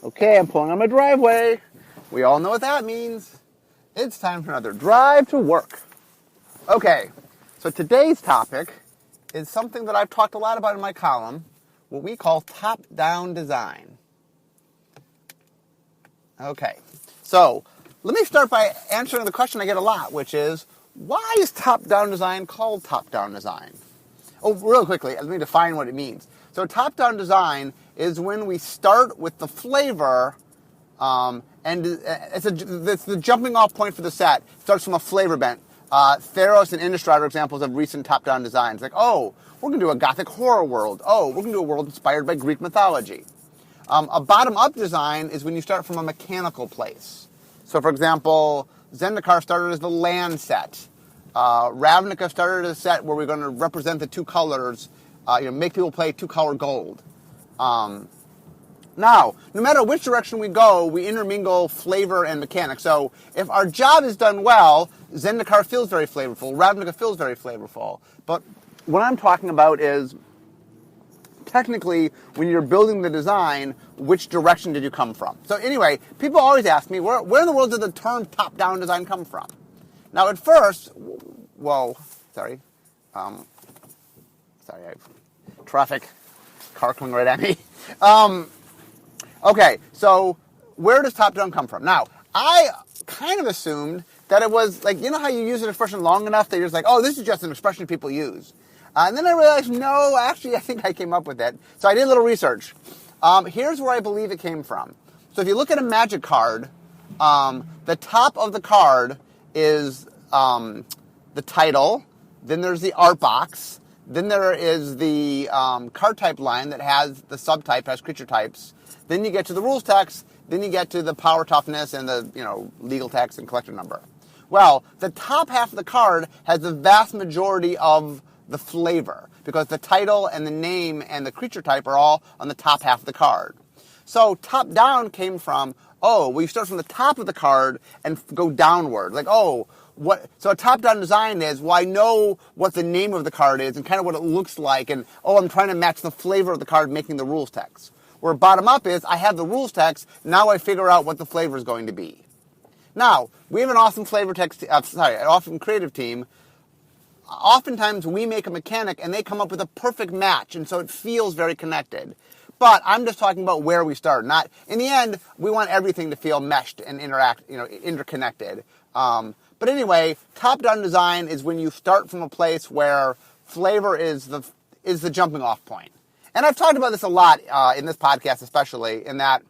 Okay, I'm pulling on my driveway. We all know what that means. It's time for another drive to work. Okay, so today's topic is something that I've talked a lot about in my column, what we call top-down design. Okay, so let me start by answering the question I get a lot, which is, why is top-down design called top-down design? Oh, real quickly, let me define what it means. So top-down design is when we start with the flavor, and it's the jumping off point for the set. It starts from a flavor bent. Theros and Innistrad are examples of recent top-down designs. Like, oh, we're going to do a gothic horror world. Oh, we're going to do a world inspired by Greek mythology. A bottom-up design is when you start from a mechanical place. So, for example, Zendikar started as the land set. Ravnica started as a set where we're going to represent the two colors, make people play two-color gold. Now, no matter which direction we go, we intermingle flavor and mechanics. So if our job is done well, Zendikar feels very flavorful, Ravnica feels very flavorful. But what I'm talking about is, technically, when you're building the design, which direction did you come from? So anyway, people always ask me, where in the world did the term top-down design come from? Now, at first, sorry, I have traffic, car coming right at me. Okay, so where does top-down come from? Now, I kind of assumed that it was like, you know how you use an expression long enough that you're just like, oh, this is just an expression people use. And then I realized, no, actually, I think I came up with it. So I did a little research. Here's where I believe it came from. So if you look at a Magic card, the top of the card is the title, then there's the art box, then there is the card type line that has the subtype, has creature types, then you get to the rules text, then you get to the power toughness and the legal text and collector number. Well, the top half of the card has the vast majority of the flavor because the title and the name and the creature type are all on the top half of the card. So top down came from, we start from the top of the card and go downward. Like, so a top-down design is, I know what the name of the card is and kind of what it looks like, and, I'm trying to match the flavor of the card making the rules text. Where bottom-up is, I have the rules text, now I figure out what the flavor is going to be. Now, we have an awesome an awesome creative team. Oftentimes, we make a mechanic, and they come up with a perfect match, and so it feels very connected. But I'm just talking about where we start. Not in the end, we want everything to feel meshed and interconnected. But anyway, top-down design is when you start from a place where flavor is the jumping off point. And I've talked about this a lot in this podcast, especially in that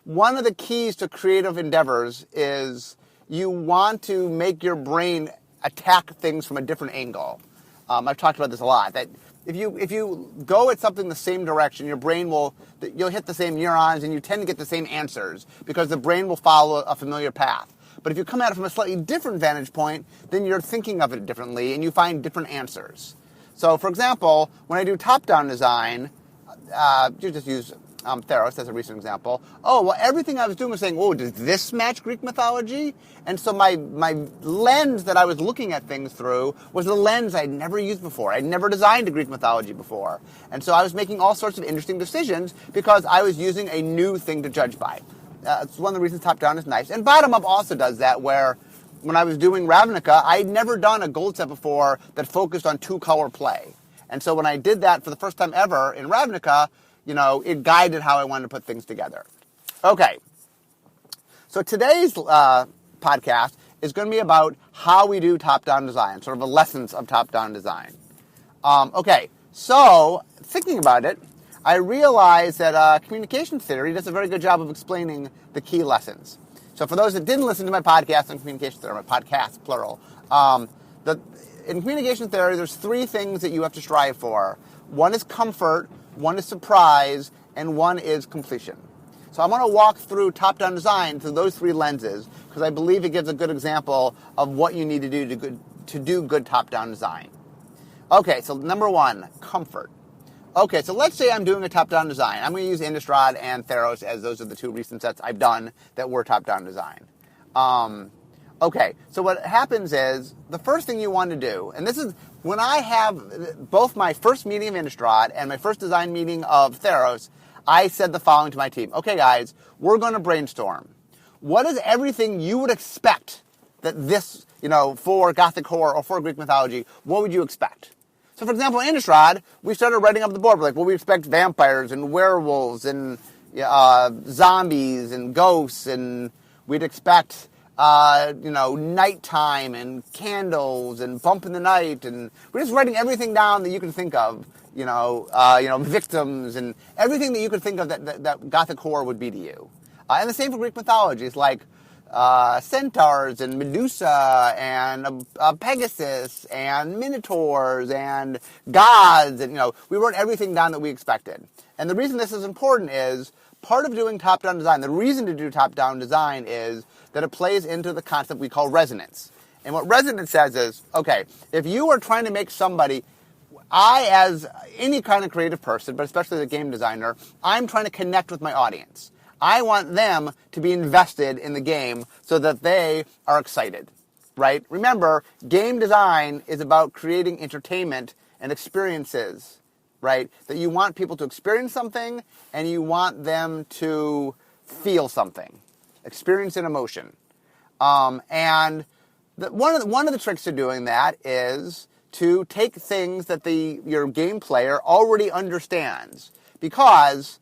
one of the keys to creative endeavors is you want to make your brain attack things from a different angle. I've talked about this a lot. That if you go at something the same direction, your brain you'll hit the same neurons and you tend to get the same answers because the brain will follow a familiar path. But if you come at it from a slightly different vantage point, then you're thinking of it differently and you find different answers. So, for example, when I do top-down design, you just use Theros as a recent example. Everything I was doing was saying, does this match Greek mythology? And so my lens that I was looking at things through was the lens I'd never used before. I'd never designed a Greek mythology before. And so I was making all sorts of interesting decisions because I was using a new thing to judge by. It's one of the reasons top-down is nice. And bottom-up also does that, where when I was doing Ravnica, I'd never done a gold set before that focused on two-color play. And so when I did that for the first time ever in Ravnica, it guided how I wanted to put things together. Okay. So today's podcast is going to be about how we do top-down design, sort of the lessons of top-down design. So thinking about it, I realized that communication theory does a very good job of explaining the key lessons. So for those that didn't listen to my podcast on communication theory, my podcast, plural, in communication theory, there's three things that you have to strive for. One is comfort, one is surprise, and one is completion. So I'm going to walk through top-down design through those three lenses because I believe it gives a good example of what you need to do to do good top-down design. Okay, so number one, comfort. Okay, so let's say I'm doing a top-down design. I'm going to use Innistrad and Theros as those are the two recent sets I've done that were top-down design. Okay, so what happens is the first thing you want to do, and this is when I have both my first meeting of Innistrad and my first design meeting of Theros, I said the following to my team. Okay, guys, we're going to brainstorm. What is everything you would expect that this, for Gothic horror or for Greek mythology, what would you expect? So, for example, in Innistrad, we started writing up the board. We're like, well, we expect vampires and werewolves and zombies and ghosts, and we'd expect, nighttime and candles and bump in the night, and we're just writing everything down that you can think of, victims and everything that you could think of that Gothic horror would be to you. And the same for Greek mythologies, like centaurs and Medusa and Pegasus and minotaurs and gods, and we wrote everything down that we expected. And the reason this is important is part of doing top-down design. The reason to do top-down design is that it plays into the concept we call resonance. And what resonance says is, okay, if you are trying to make somebody, as any kind of creative person, but especially as a game designer, I'm trying to connect with my audience. I want them to be invested in the game so that they are excited, right? Remember, game design is about creating entertainment and experiences, right? That you want people to experience something and you want them to feel something, experience an emotion. One of the tricks to doing that is to take things that your game player already understands, because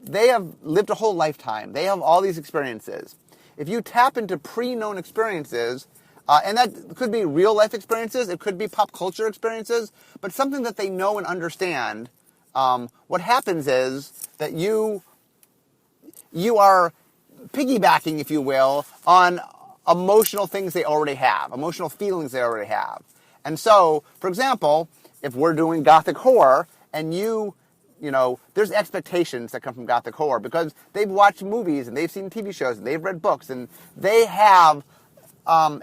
they have lived a whole lifetime. They have all these experiences. If you tap into pre-known experiences, and that could be real-life experiences, it could be pop culture experiences, but something that they know and understand, what happens is that you are piggybacking, if you will, on emotional things they already have, emotional feelings they already have. And so, for example, if we're doing Gothic horror and there's expectations that come from Gothic horror because they've watched movies and they've seen TV shows and they've read books and they have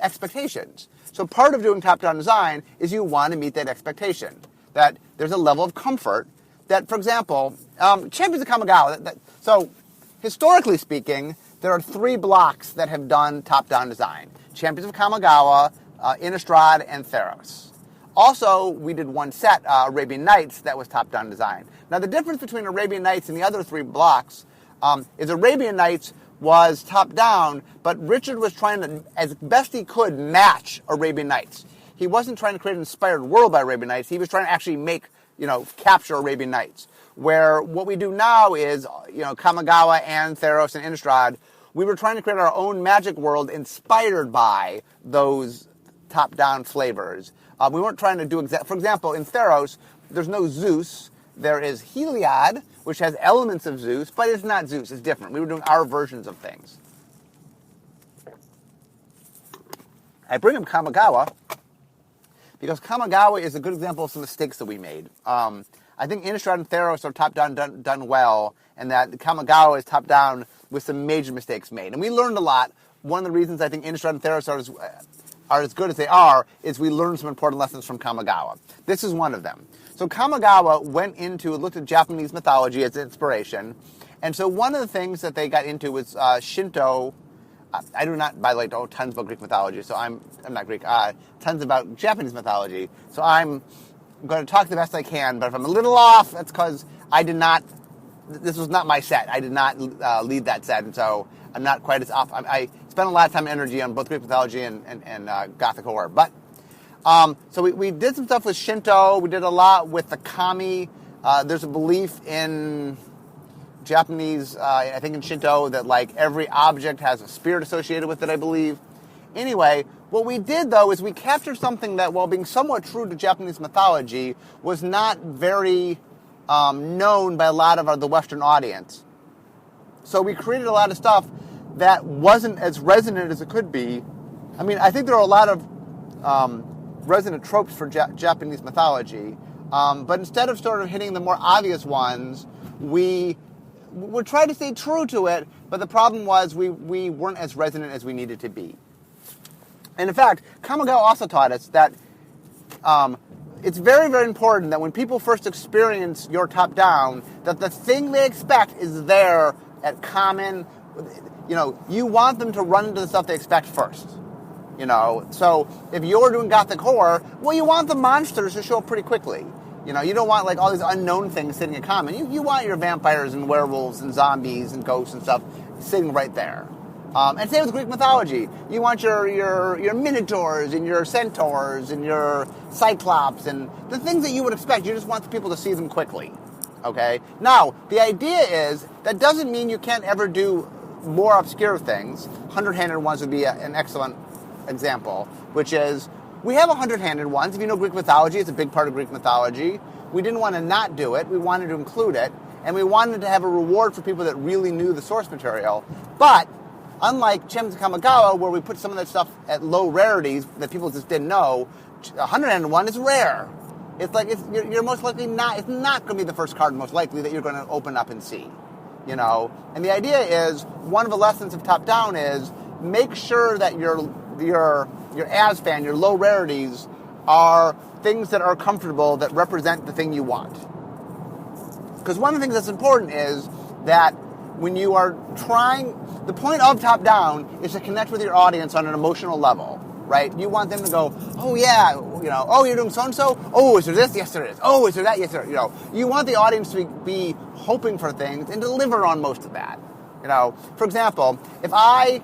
expectations. So part of doing top-down design is you want to meet that expectation, that there's a level of comfort that, for example, Champions of Kamigawa, so historically speaking, there are 3 blocks that have done top-down design. Champions of Kamigawa, Innistrad, and Theros. Also, we did one set, Arabian Nights, that was top-down design. Now, the difference between Arabian Nights and the other 3 blocks is Arabian Nights was top-down, but Richard was trying to, as best he could, match Arabian Nights. He wasn't trying to create an inspired world by Arabian Nights. He was trying to actually capture Arabian Nights. Where what we do now is, Kamigawa and Theros and Innistrad, we were trying to create our own magic world inspired by those top-down flavors. We weren't trying to do for example, in Theros, there's no Zeus. There is Heliod, which has elements of Zeus, but it's not Zeus. It's different. We were doing our versions of things. I bring up Kamigawa because Kamigawa is a good example of some mistakes that we made. I think Innistrad and Theros are top-down done well, and that Kamigawa is top-down with some major mistakes made. And we learned a lot. One of the reasons I think Innistrad and Theros are as good as they are is we learned some important lessons from Kamigawa. This is one of them. So Kamigawa looked at Japanese mythology as inspiration. And so one of the things that they got into was Shinto. I do not, by the way, know tons about Greek mythology, so I'm not Greek. Tons about Japanese mythology. So I'm going to talk the best I can, but if I'm a little off, that's because this was not my set. I did not lead that set, and so I'm not quite as off. I spent a lot of time and energy on both Greek mythology and Gothic horror. But so we did some stuff with Shinto. We did a lot with the kami. There's a belief in Japanese, I think in Shinto, that every object has a spirit associated with it, I believe. Anyway, what we did, though, is we captured something that, while being somewhat true to Japanese mythology, was not very known by a lot of the Western audience. So we created a lot of stuff that wasn't as resonant as it could be. I mean, I think there are a lot of resonant tropes for Japanese mythology, but instead of sort of hitting the more obvious ones, we tried to stay true to it, but the problem was we weren't as resonant as we needed to be. And in fact, Kamigawa also taught us that it's very, very important that when people first experience your top-down, that the thing they expect is there at common. You want them to run into the stuff they expect first. So if you're doing Gothic horror, well, you want the monsters to show up pretty quickly. You don't want like all these unknown things sitting in common. You want your vampires and werewolves and zombies and ghosts and stuff sitting right there. And same with Greek mythology. You want your minotaurs and your centaurs and your cyclops and the things that you would expect. You just want the people to see them quickly. Okay? Now, the idea is that doesn't mean you can't ever do more obscure things. 100-handed ones would be an excellent example, which is we have 100-handed ones. If you know Greek mythology, it's a big part of Greek mythology. We didn't want to not do it. We wanted to include it. And we wanted to have a reward for people that really knew the source material. But unlike Chimps Kamigawa, where we put some of that stuff at low rarities that people just didn't know, 100-handed one is rare. It's like you're most likely not. It's not going to be the first card most likely that you're going to open up and see. And the idea is one of the lessons of top down is make sure that your ASFAN, your low rarities, are things that are comfortable, that represent the thing you want. Because one of the things that's important is that when you are trying, the point of top down is to connect with your audience on an emotional level, right? You want them to go, oh yeah, oh, you're doing so-and-so? Oh, is there this? Yes, there is. Oh, is there that? Yes, there is. You want the audience to be hoping for things and deliver on most of that. For example, if I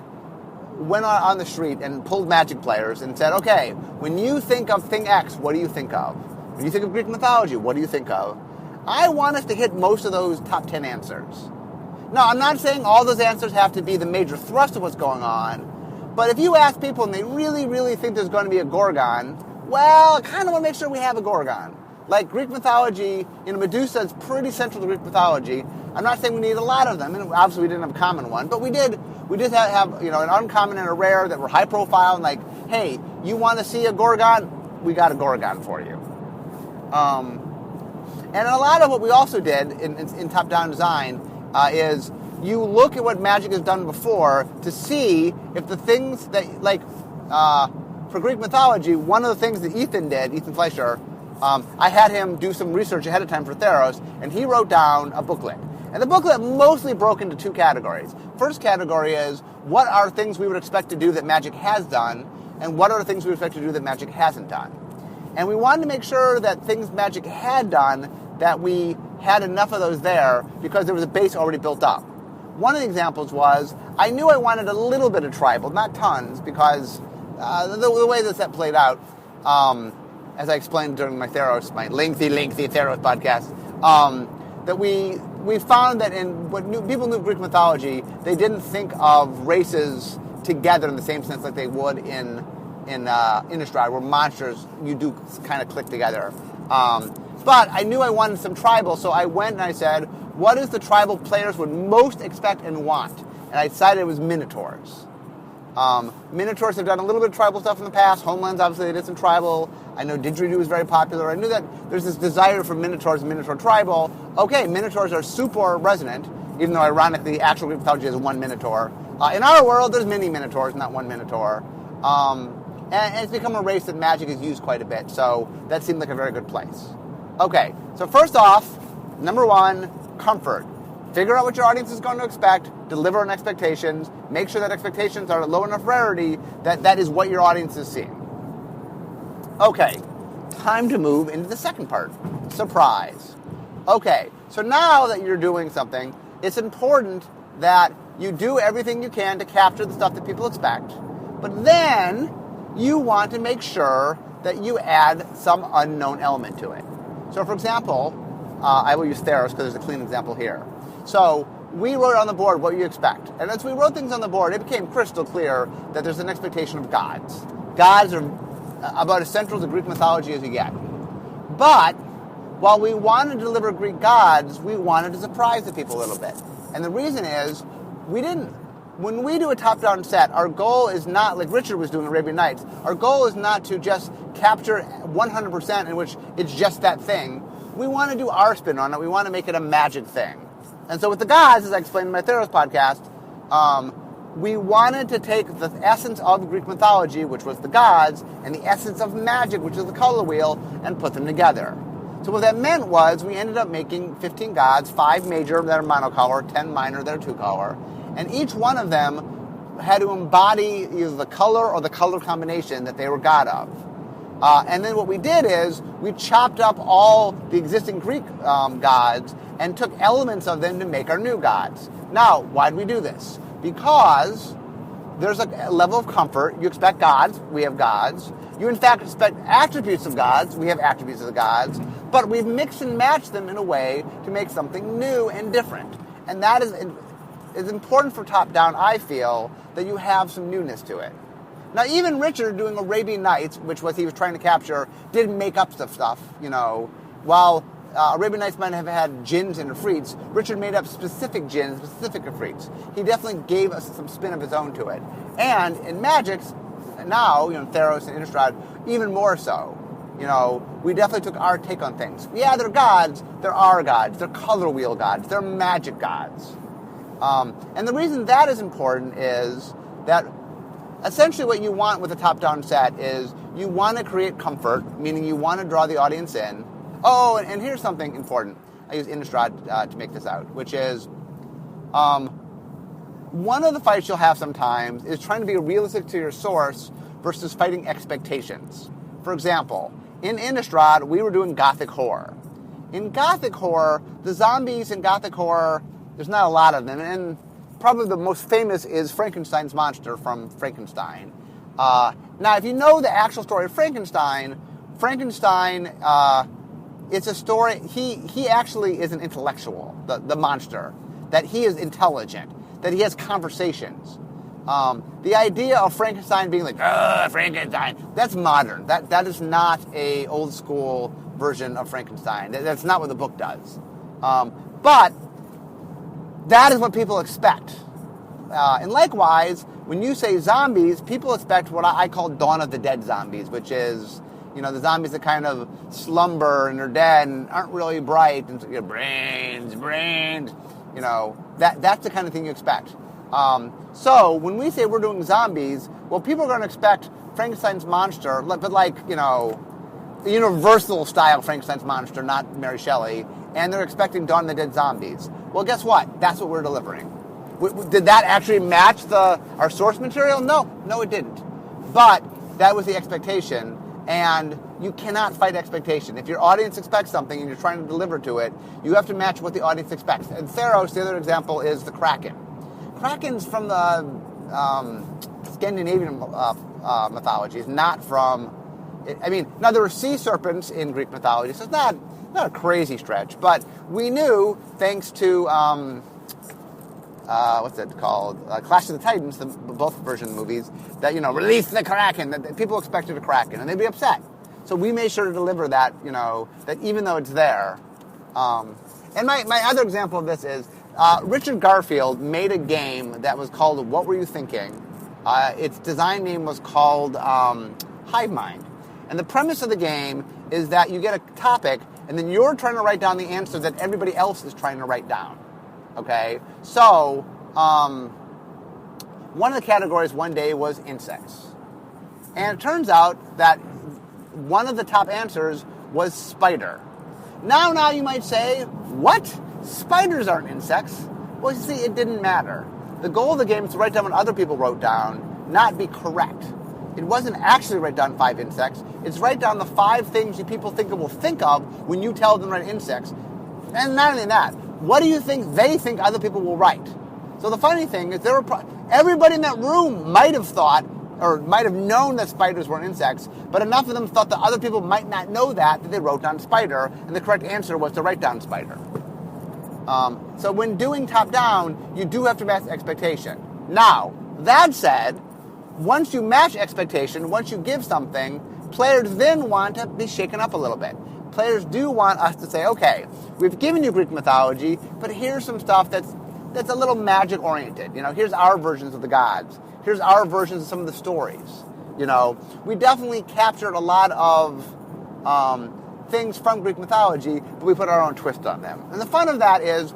went on the street and pulled Magic players and said, okay, when you think of thing X, what do you think of? When you think of Greek mythology, what do you think of? I want us to hit most of those top 10 answers. Now, I'm not saying all those answers have to be the major thrust of what's going on, but if you ask people and they really, really think there's going to be a Gorgon, well, I kind of want to make sure we have a Gorgon. Like Greek mythology, Medusa is pretty central to Greek mythology. I'm not saying we need a lot of them, and obviously we didn't have a common one, but we did have an uncommon and a rare that were high profile, and like, hey, you want to see a Gorgon? We got a Gorgon for you. And a lot of what we also did in top-down design is you look at what Magic has done before to see if the things that, for Greek mythology, one of the things that Ethan Fleischer, I had him do some research ahead of time for Theros, and he wrote down a booklet. And the booklet mostly broke into two categories. First category is, what are things we would expect to do that Magic has done, and what are the things we would expect to do that Magic hasn't done? And we wanted to make sure that things Magic had done, that we had enough of those there because there was a base already built up. One of the examples was, I knew I wanted a little bit of tribal, not tons, because the way the set played out, as I explained during my lengthy Theros podcast, that we found that in what people knew Greek mythology, they didn't think of races together in the same sense like they would in Innistrad, where monsters, you do kind of click together. But I knew I wanted some tribal, so I went and I said, what is the tribal players would most expect and want? And I decided it was Minotaurs. Minotaurs have done a little bit of tribal stuff in the past. Homelands, obviously, they did some tribal. I know Didgeridoo was very popular. I knew that there's this desire for Minotaurs and Minotaur tribal. Okay, Minotaurs are super resonant, even though, ironically, actual Greek mythology is one Minotaur. In our world, there's many Minotaurs, not one Minotaur. And it's become a race that Magic has used quite a bit, so that seemed like a very good place. Okay, so first off, number one, comfort. Figure out what your audience is going to expect, deliver on expectations, make sure that expectations are at low enough rarity that is what your audience is seeing. Okay, time to move into the second part, surprise. Okay, so now that you're doing something, it's important that you do everything you can to capture the stuff that people expect, but then you want to make sure that you add some unknown element to it. So, for example, I will use Theros because there's a clean example here. So, we wrote on the board what you expect. And as we wrote things on the board, it became crystal clear that there's an expectation of gods. Gods are about as central to Greek mythology as you get. But, while we wanted to deliver Greek gods, we wanted to surprise the people a little bit. And the reason is, when we do a top-down set, our goal is not, like Richard was doing Arabian Nights, our goal is not to just capture 100% in which it's just that thing. We want to do our spin on it. We want to make it a magic thing. And so with the gods, as I explained in my Theros podcast, we wanted to take the essence of Greek mythology, which was the gods, and the essence of magic, which is the color wheel, and put them together. So what that meant was we ended up making 15 gods, 5 major that are monocolor, 10 minor that are two-color, and each one of them had to embody either the color or the color combination that they were god of. And then what we did is we chopped up all the existing Greek gods and took elements of them to make our new gods. Now, why did we do this? Because there's a level of comfort. You expect gods, we have gods. You, in fact, expect attributes of gods, we have attributes of the gods. But we've mixed and matched them in a way to make something new and different. And that is important for top-down, I feel, that you have some newness to it. Now, even Richard doing Arabian Nights, which he was trying to capture, did make up stuff, While Arabian Nights might have had jinns and ifrits, Richard made up specific jinns, specific ifrits. He definitely gave us some spin of his own to it. And in Magix, now, Theros and Innistrad, even more so. We definitely took our take on things. Yeah, they're gods. They're our gods. They're color wheel gods. They're magic gods. And the reason that is important is that essentially what you want with a top-down set is you want to create comfort, meaning you want to draw the audience in. Oh, and here's something important. I use Innistrad to make this out, which is one of the fights you'll have sometimes is trying to be realistic to your source versus fighting expectations. For example, in Innistrad, we were doing Gothic horror. In Gothic horror, the zombies in Gothic horror, there's not a lot of them, and probably the most famous is Frankenstein's monster from Frankenstein. Now, if you know the actual story of Frankenstein, it's a story, he actually is an intellectual, the monster, that he is intelligent, that he has conversations. The idea of Frankenstein being like, Frankenstein, that's modern. That is not a old school version of Frankenstein. That's not what the book does. But that is what people expect. And likewise, when you say zombies, people expect what I call Dawn of the Dead zombies, which is, the zombies that kind of slumber and are dead and aren't really bright and brains. That's the kind of thing you expect. So when we say we're doing zombies, well, people are going to expect Frankenstein's monster, but the universal style Frankenstein's monster, not Mary Shelley, and they're expecting Dawn of the Dead zombies. Well, guess what? That's what we're delivering. Did that actually match our source material? No, it didn't. But that was the expectation, and you cannot fight expectation. If your audience expects something and you're trying to deliver to it, you have to match what the audience expects. And Theros, the other example, is the Kraken. Kraken's from the Scandinavian mythologies, not from... now there were sea serpents in Greek mythology, so it's not a crazy stretch, but we knew, thanks to... what's it called? Clash of the Titans, both version movies, that, release the Kraken, that people expected a Kraken, and they'd be upset. So we made sure to deliver that, that even though it's there. And my other example of this is, Richard Garfield made a game that was called What Were You Thinking? Its design name was called Hive Mind. And the premise of the game is that you get a topic, and then you're trying to write down the answer that everybody else is trying to write down. Okay, so one of the categories one day was insects. And it turns out that one of the top answers was spider. Now you might say, what? Spiders aren't insects. Well, you see, it didn't matter. The goal of the game is to write down what other people wrote down, not be correct. It wasn't actually write down 5 insects. It's write down the 5 things you people will think of when you tell them to write insects. And not only that, what do you think they think other people will write? So the funny thing is everybody in that room might have thought or might have known that spiders weren't insects, but enough of them thought that other people might not know that they wrote down spider, and the correct answer was to write down spider. So when doing top-down, you do have to match expectation. Now, that said, once you match expectation, once you give something, players then want to be shaken up a little bit. Players do want us to say, okay, we've given you Greek mythology, but here's some stuff that's a little magic-oriented. Here's our versions of the gods. Here's our versions of some of the stories. We definitely captured a lot of things from Greek mythology, but we put our own twist on them. And the fun of that is,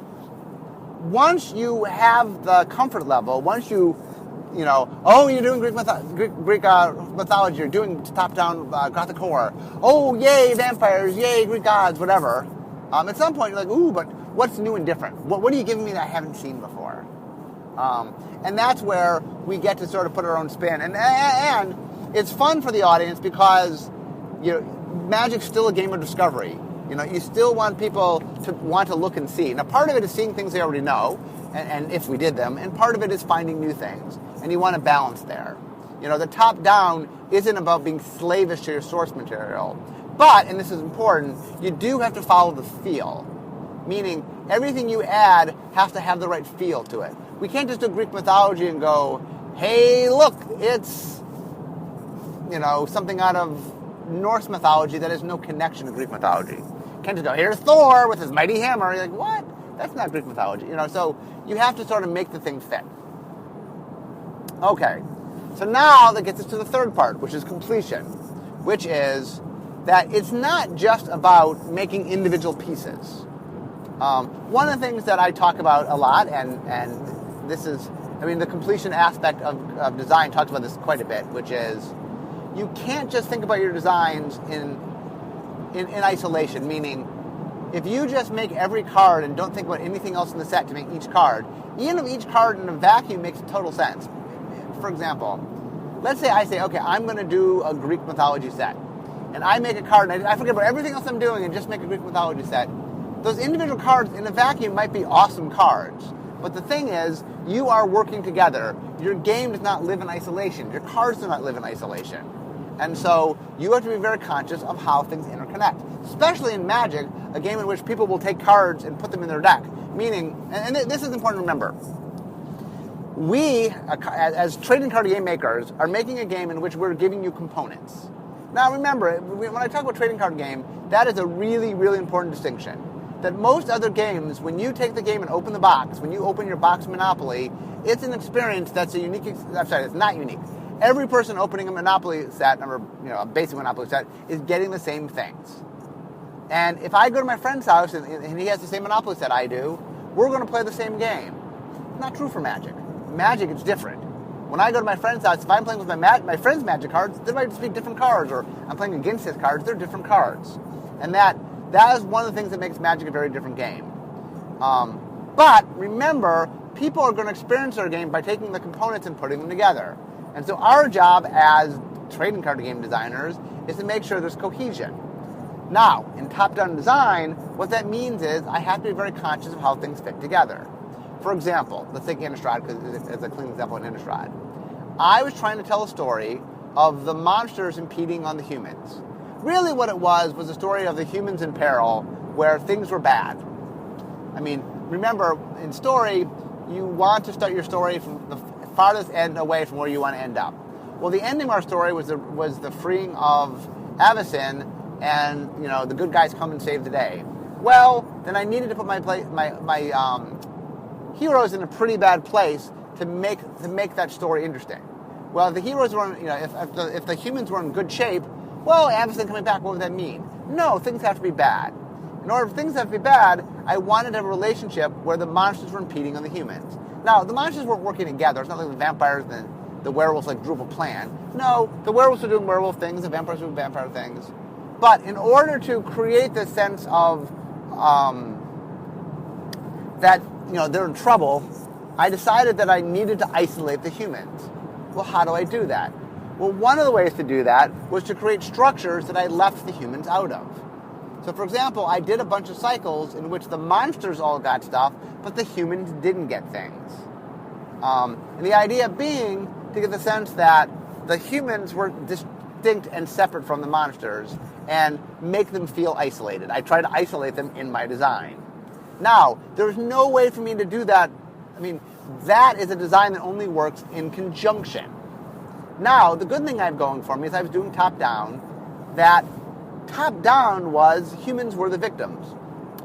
once you have the comfort level, once you're doing Greek mythology, you're doing top-down Gothic horror. Oh, yay, vampires, yay, Greek gods, whatever. At some point, you're like, ooh, but what's new and different? What are you giving me that I haven't seen before? And that's where we get to sort of put our own spin. And it's fun for the audience because, Magic's still a game of discovery. You still want people to want to look and see. Now, part of it is seeing things they already know, and if we did them, and part of it is finding new things. And you want a balance there. The top-down isn't about being slavish to your source material. But, and this is important, you do have to follow the feel. Meaning, everything you add has to have the right feel to it. We can't just do Greek mythology and go, hey, look, it's, something out of Norse mythology that has no connection to Greek mythology. You can't just go, here's Thor with his mighty hammer. You're like, what? That's not Greek mythology. So you have to sort of make the thing fit. Okay. So now that gets us to the third part, which is completion, which is that it's not just about making individual pieces. One of the things that I talk about a lot, and this is, the completion aspect of design talks about this quite a bit, which is you can't just think about your designs in isolation, meaning if you just make every card and don't think about anything else in the set to make each card, even if each card in a vacuum makes total sense. For example, let's say I say, okay, I'm going to do a Greek mythology set. And I make a card, and I forget about everything else I'm doing and just make a Greek mythology set. Those individual cards in a vacuum might be awesome cards. But the thing is, you are working together. Your game does not live in isolation. Your cards do not live in isolation. And so you have to be very conscious of how things interconnect. Especially in Magic, a game in which people will take cards and put them in their deck. Meaning, and this is important to remember, we, as trading card game makers, are making a game in which we're giving you components. Now remember, when I talk about trading card game, that is a really, really important distinction. That most other games, when you take the game and open the box, when you open your box Monopoly, it's an experience that's it's not unique. Every person opening a Monopoly set, or a basic Monopoly set, is getting the same things. And if I go to my friend's house and he has the same Monopoly set I do, we're going to play the same game. Not true for Magic. Magic, it's different. When I go to my friend's house, if I'm playing with my friend's Magic cards, they might just be different cards, or I'm playing against his cards, they're different cards. And that is one of the things that makes Magic a very different game. But remember, people are going to experience their game by taking the components and putting them together. And so our job as trading card game designers is to make sure there's cohesion. Now, in top-down design, what that means is I have to be very conscious of how things fit together. For example, let's take Innistrad as a clean example in Innistrad. I was trying to tell a story of the monsters impeding on the humans. Really what it was a story of the humans in peril where things were bad. Remember, in story, you want to start your story from the farthest end away from where you want to end up. Well, the ending of our story was the freeing of Avacyn, and the good guys come and save the day. Well, then I needed to put my heroes in a pretty bad place to make that story interesting. Well, if the heroes were, if the humans were in good shape, well, Avacyn coming back, what would that mean? No, things have to be bad. In order for things to have to be bad, I wanted to have a relationship where the monsters were impeding on the humans. Now, the monsters weren't working together. It's not like the vampires and the werewolves drew up a plan. No, the werewolves were doing werewolf things, the vampires were doing vampire things. But in order to create this sense of that they're in trouble, I decided that I needed to isolate the humans. Well, how do I do that? Well, one of the ways to do that was to create structures that I left the humans out of. So, for example, I did a bunch of cycles in which the monsters all got stuff, but the humans didn't get things. And the idea being to get the sense that the humans were distinct and separate from the monsters and make them feel isolated. I tried to isolate them in my design. Now, there's no way for me to do that. That is a design that only works in conjunction. Now, the good thing I have going for me is I was doing top-down, that top-down was humans were the victims.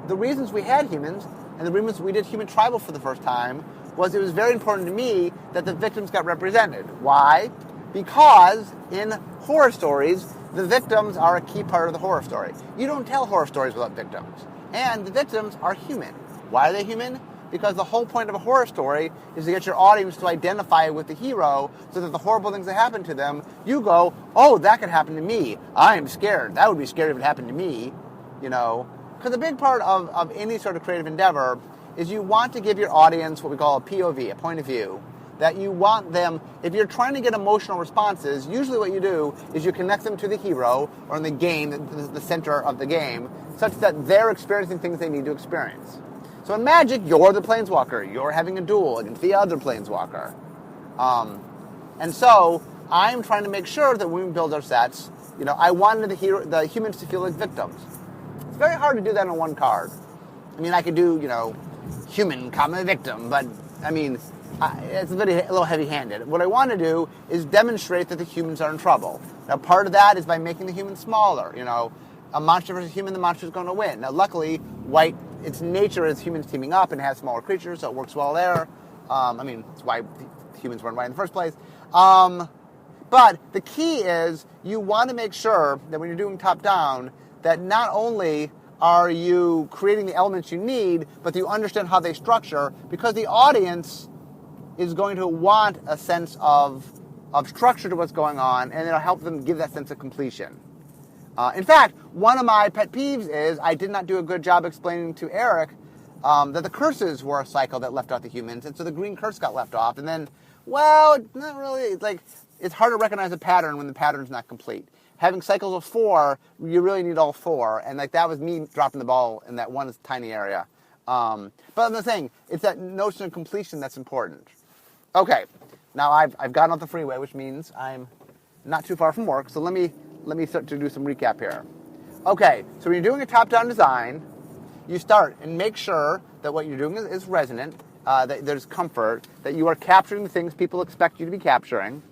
The reasons we had humans, and the reasons we did human tribal for the first time, was it was very important to me that the victims got represented. Why? Because in horror stories, the victims are a key part of the horror story. You don't tell horror stories without victims. And the victims are human. Why are they human? Because the whole point of a horror story is to get your audience to identify with the hero so that the horrible things that happen to them, you go, oh, that could happen to me. I am scared. That would be scary if it happened to me. Because a big part of any sort of creative endeavor is you want to give your audience what we call a POV, a point of view. that you want them, if you're trying to get emotional responses, usually what you do is you connect them to the hero or in the game, the center of the game, such that they're experiencing things they need to experience. So in Magic, you're the Planeswalker. You're having a duel against the other Planeswalker. And so I'm trying to make sure that when we build our sets, I wanted the humans to feel like victims. It's very hard to do that on one card. I mean, I could do, human, comma, victim, but, I mean, it's a little heavy-handed. What I want to do is demonstrate that the humans are in trouble. Now, part of that is by making the humans smaller. A monster versus human, the monster is going to win. Now, luckily, white, its nature is humans teaming up and has smaller creatures, so it works well there. It's why humans weren't white in the first place. But the key is you want to make sure that when you're doing top-down, that not only are you creating the elements you need, but you understand how they structure, because the audience is going to want a sense of structure to what's going on, and it'll help them give that sense of completion. In fact, one of my pet peeves is I did not do a good job explaining to Eric that the curses were a cycle that left out the humans, and so the green curse got left off, and then, well, not really. It's hard to recognize a pattern when the pattern's not complete. Having cycles of 4, you really need all 4, and that was me dropping the ball in that one tiny area. But I'm just saying, it's that notion of completion that's important. Okay, now I've gotten off the freeway, which means I'm not too far from work, so let me start to do some recap here. Okay, so when you're doing a top-down design, you start and make sure that what you're doing is resonant, that there's comfort, that you are capturing the things people expect you to be capturing.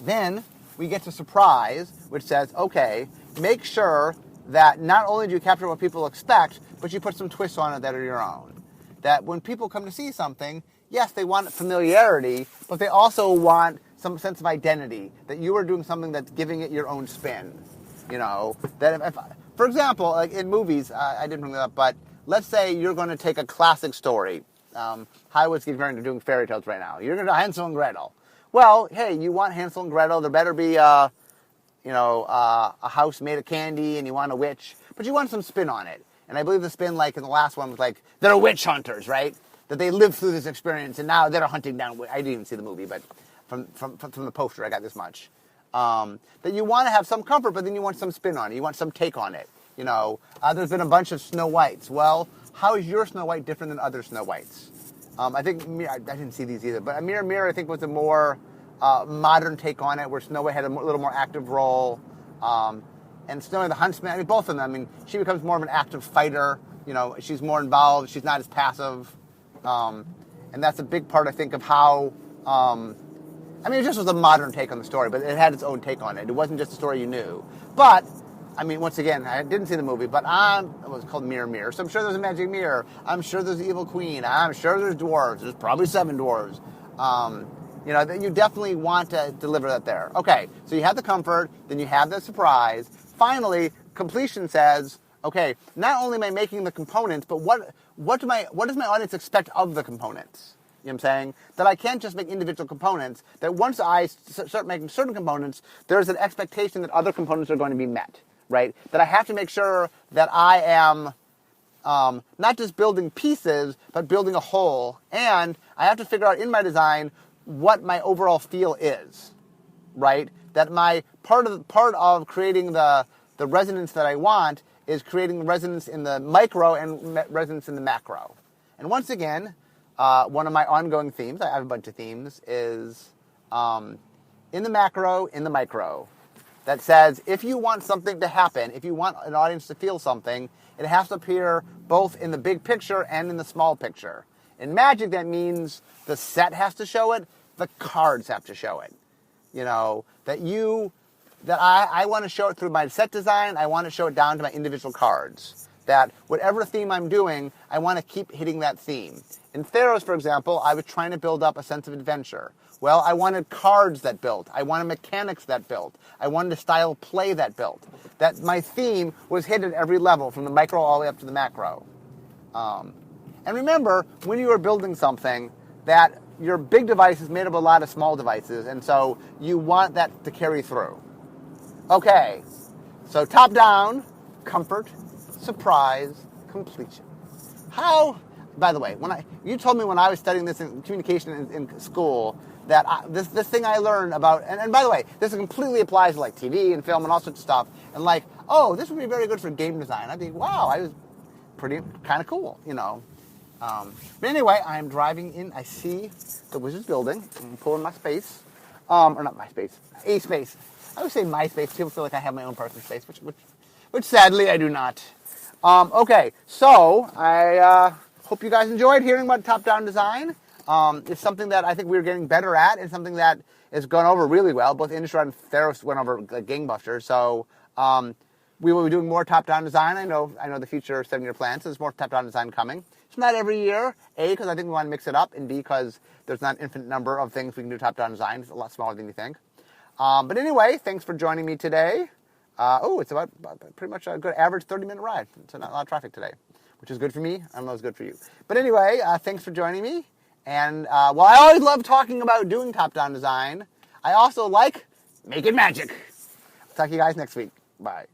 Then we get to surprise, which says, okay, make sure that not only do you capture what people expect, but you put some twists on it that are your own. That when people come to see something, yes, they want familiarity, but they also want some sense of identity, that you are doing something that's giving it your own spin. That if for example, like in movies, I didn't bring that up, but let's say you're going to take a classic story. Hollywood's getting into doing fairy tales right now. You're going to do Hansel and Gretel. Well, hey, you want Hansel and Gretel, there better be a house made of candy, and you want a witch, but you want some spin on it. And I believe the spin, like in the last one, was they're witch hunters, right? That they lived through this experience, and now they're hunting down. I didn't even see the movie, but from the poster, I got this much. That you want to have some comfort, but then you want some spin on it. You want some take on it. There's been a bunch of Snow Whites. Well, how is your Snow White different than other Snow Whites? I think I didn't see these either, but Mirror Mirror, I think, was a more modern take on it, where Snow White had a little more active role. And Snow White the Huntsman, both of them, she becomes more of an active fighter. She's more involved. She's not as passive. And that's a big part, I think, of how... it just was a modern take on the story, but it had its own take on it. It wasn't just a story you knew. But, once again, I didn't see the movie, but it was called Mirror Mirror, so I'm sure there's a magic mirror. I'm sure there's an evil queen. I'm sure there's dwarves. There's probably 7 dwarves. You definitely want to deliver that there. Okay, so you have the comfort, then you have the surprise. Finally, completion says, okay, not only am I making the components, but what does my audience expect of the components? You know what I'm saying? That I can't just make individual components, that once I start making certain components, there's an expectation that other components are going to be met, right? That I have to make sure that I am not just building pieces, but building a whole, and I have to figure out in my design what my overall feel is, right? That my part of creating the resonance that I want is creating resonance in the micro and resonance in the macro. And once again, one of my ongoing themes, I have a bunch of themes, is in the macro, in the micro. That says, if you want something to happen, if you want an audience to feel something, it has to appear both in the big picture and in the small picture. In Magic, that means the set has to show it, the cards have to show it. That I want to show it through my set design, I want to show it down to my individual cards. That whatever theme I'm doing, I want to keep hitting that theme. In Theros, for example, I was trying to build up a sense of adventure. Well, I wanted cards that built. I wanted mechanics that built. I wanted a style of play that built. That my theme was hit at every level, from the micro all the way up to the macro. And remember, when you are building something, that your big device is made up of a lot of small devices, and so you want that to carry through. Okay, so top down, comfort, surprise, completion. How By the way, you told me when I was studying this in communication in school that this thing I learned about, and by the way, this completely applies to like TV and film and all sorts of stuff, and like, oh, this would be very good for game design. I'd be, wow, I was pretty kind of cool, you know. But anyway, I'm driving in. I see the Wizards building. I'm pulling my space, or not my space, a space. I would say my space. People feel like I have my own personal space, which sadly I do not. Okay, so I hope you guys enjoyed hearing about top-down design. It's something that I think we're getting better at, and something that has gone over really well. Both Innistrad and Theros went over like gangbusters. So we will be doing more top-down design. I know the future 7-year plan, so there's more top-down design coming. It's not every year, A, because I think we want to mix it up, and B, because there's not an infinite number of things we can do top-down design. It's a lot smaller than you think. But anyway, thanks for joining me today. It's about pretty much a good average 30-minute ride. So not a lot of traffic today, which is good for me. I don't know if it's good for you. But anyway, thanks for joining me. And while I always love talking about doing top-down design, I also like making magic. Talk to you guys next week. Bye.